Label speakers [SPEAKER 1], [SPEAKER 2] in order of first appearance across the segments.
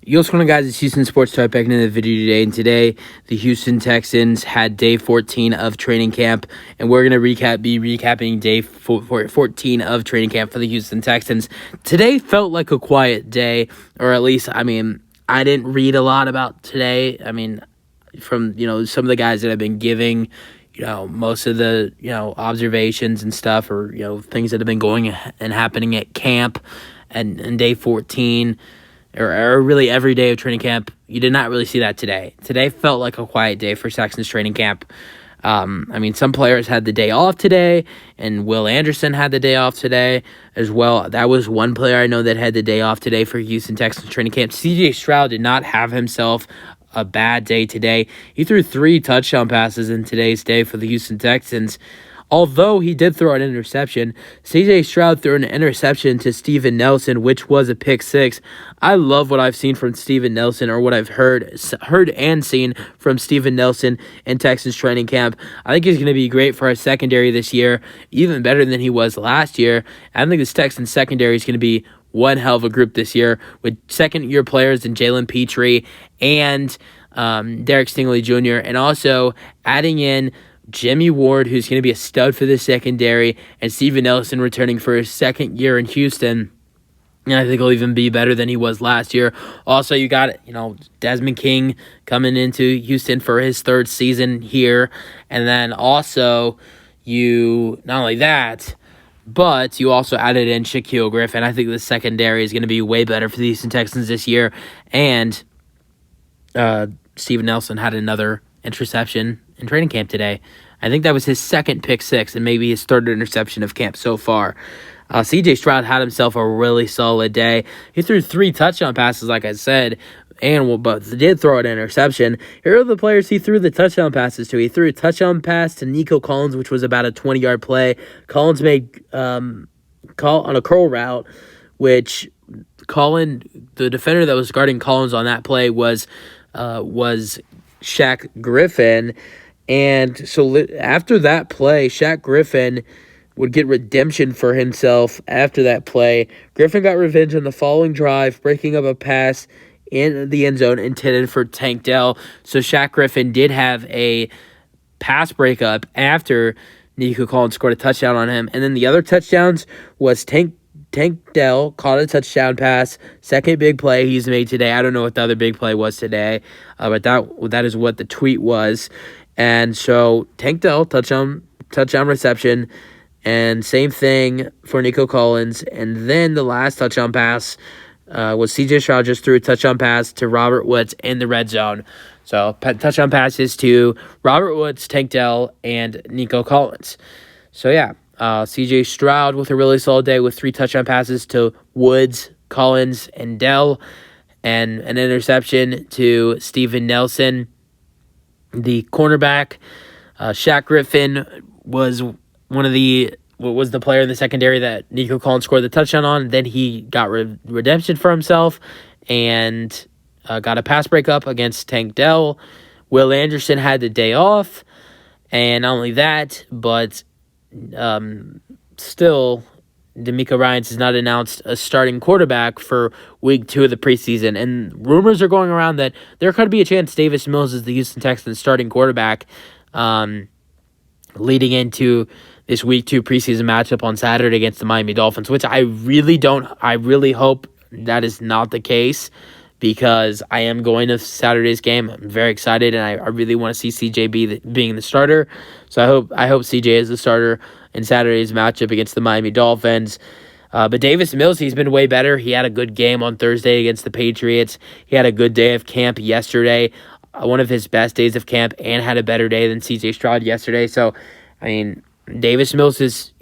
[SPEAKER 1] Yo, what's going on, guys? It's Houston Sports Talk back into the video today. And today, the Houston Texans had day 14 of training camp. And we're going to be recapping day 14 of training camp for the Houston Texans. Today felt like a quiet day, or at least, I didn't read a lot about today. From, some of the guys that have been giving, most of the, observations and stuff, or, things that have been going and happening at camp and day 14. Or really every day of training camp, you did not really see that today. Today felt like a quiet day for Texans training camp. Some players had the day off today, and Will Anderson had the day off today as well. That was one player I know that had the day off today for Houston Texans training camp. CJ Stroud did not have himself a bad day today. He threw 3 touchdown passes in today's day for the Houston Texans. Although he did throw an interception, C.J. Stroud threw an interception to Steven Nelson, which was a pick 6. I love what I've seen from Steven Nelson, or what I've heard and seen from Steven Nelson in Texans training camp. I think he's going to be great for our secondary this year, even better than he was last year. I think this Texans secondary is going to be one hell of a group this year, with second-year players in Jalen Petrie and Derek Stingley Jr., and also adding in Jimmy Ward, who's going to be a stud for the secondary, and Steven Nelson returning for his second year in Houston. And I think he'll even be better than he was last year. Also, you got, Desmond King coming into Houston for his 3rd season here. And then also, not only that, but you also added in Shaquille Griffin. I think the secondary is going to be way better for the Houston Texans this year. And Steven Nelson had another interception in training camp today. I think that was his second pick 6 and maybe his 3rd interception of camp so far. C.J. Stroud had himself a really solid day. He threw 3 touchdown passes, like I said, but did throw an interception. Here are the players he threw the touchdown passes to. He threw a touchdown pass to Nico Collins, which was about a 20-yard play. Collins made on a curl route, which the defender that was guarding Collins on that play was Shaq Griffin. And so after that play, Shaq Griffin would get redemption for himself after that play. Griffin got revenge on the following drive, breaking up a pass in the end zone intended for Tank Dell. So Shaq Griffin did have a pass breakup after Nico Collins scored a touchdown on him. And then the other touchdowns was Tank Dell caught a touchdown pass, second big play he's made today. I don't know what the other big play was today, but that is what the tweet was. And so Tank Dell, touchdown reception, and same thing for Nico Collins. And then the last touchdown pass was C.J. Stroud just threw a touchdown pass to Robert Woods in the red zone. So touchdown passes to Robert Woods, Tank Dell, and Nico Collins. So yeah. C.J. Stroud with a really solid day with 3 touchdown passes to Woods, Collins, and Dell, and an interception to Steven Nelson. The cornerback, Shaq Griffin, was the player in the secondary that Nico Collins scored the touchdown on. Then he got redemption for himself and got a pass breakup against Tank Dell. Will Anderson had the day off, and not only that, but still, DeMeco Ryans has not announced a starting quarterback for week 2 of the preseason. And rumors are going around that there could be a chance Davis Mills is the Houston Texans starting quarterback leading into this week 2 preseason matchup on Saturday against the Miami Dolphins, which I really hope that is not the case, because I am going to Saturday's game. I'm very excited, and I really want to see CJ being the starter. So I hope CJ is the starter in Saturday's matchup against the Miami Dolphins. But Davis Mills, he's been way better. He had a good game on Thursday against the Patriots. He had a good day of camp yesterday, one of his best days of camp, and had a better day than CJ Stroud yesterday. So, Davis Mills is,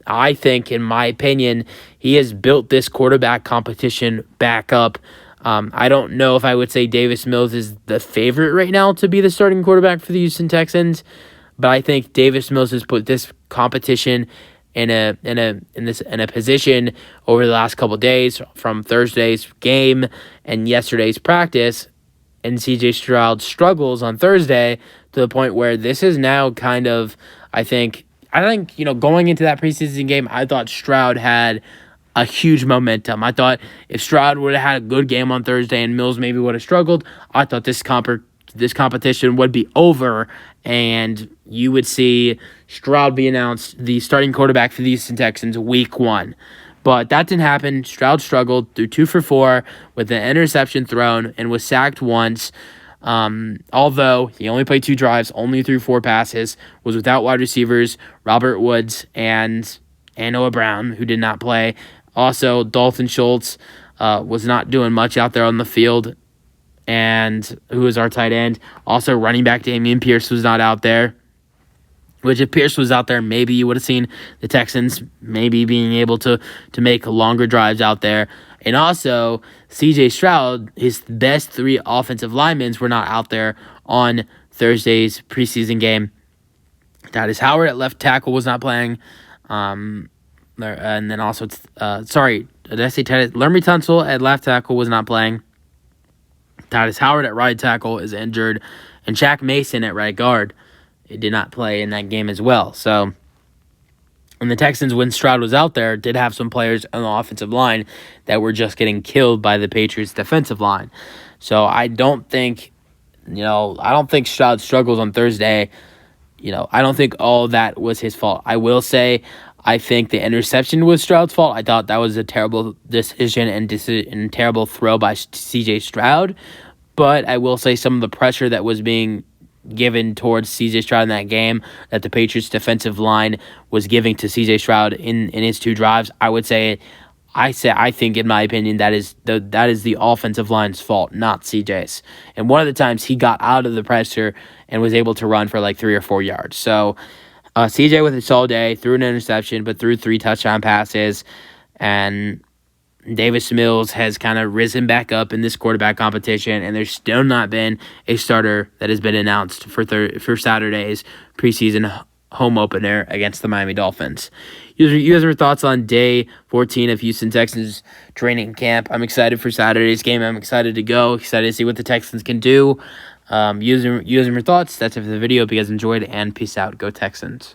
[SPEAKER 1] I think, in my opinion, he has built this quarterback competition back up. I don't know if I would say Davis Mills is the favorite right now to be the starting quarterback for the Houston Texans, but I think Davis Mills has put this competition in a position over the last couple of days, from Thursday's game and yesterday's practice, and CJ Stroud struggles on Thursday to the point where this is now kind of, I think, going into that preseason game, I thought Stroud had a huge momentum. I thought if Stroud would have had a good game on Thursday and Mills maybe would have struggled, I thought this competition would be over, and you would see Stroud be announced the starting quarterback for the Houston Texans week 1. But that didn't happen. Stroud struggled, threw 2 for 4 with an interception thrown and was sacked once. Although he only played 2 drives, only threw 4 passes, was without wide receivers, Robert Woods and Noah Brown, who did not play. Also, Dalton Schultz was not doing much out there on the field, and who was our tight end. Also, running back Dameon Pierce was not out there. Which, if Pierce was out there, maybe you would have seen the Texans maybe being able to make longer drives out there. And also, C.J. Stroud, his best 3 offensive linemen were not out there on Thursday's preseason game. Thaddeus Howard at left tackle was not playing. And then also, did I say Thaddeus? Lermy Tunsil at left tackle was not playing. Thaddeus Howard at right tackle is injured. And Shaq Mason at right guard, it did not play in that game as well. So, and the Texans, when Stroud was out there, did have some players on the offensive line that were just getting killed by the Patriots' defensive line. So I don't think Stroud struggles on Thursday. I don't think all that was his fault. I will say, I think the interception was Stroud's fault. I thought that was a terrible decision and terrible throw by C.J. Stroud. But I will say some of the pressure that was being given towards C.J. Stroud in that game, that the Patriots defensive line was giving to C.J. Stroud in his 2 drives, I think in my opinion that is the offensive line's fault, not C.J.'s. And one of the times he got out of the pressure and was able to run for like 3 or 4 yards. So C.J. with a solid day, threw an interception, but threw 3 touchdown passes, and Davis Mills has kind of risen back up in this quarterback competition, and there's still not been a starter that has been announced for Saturday's preseason home opener against the Miami Dolphins. You guys have thoughts on day 14 of Houston Texans training camp? I'm excited for Saturday's game. I'm excited to go. Excited to see what the Texans can do. Using your thoughts. That's it for the video. If you guys enjoyed, and peace out. Go Texans.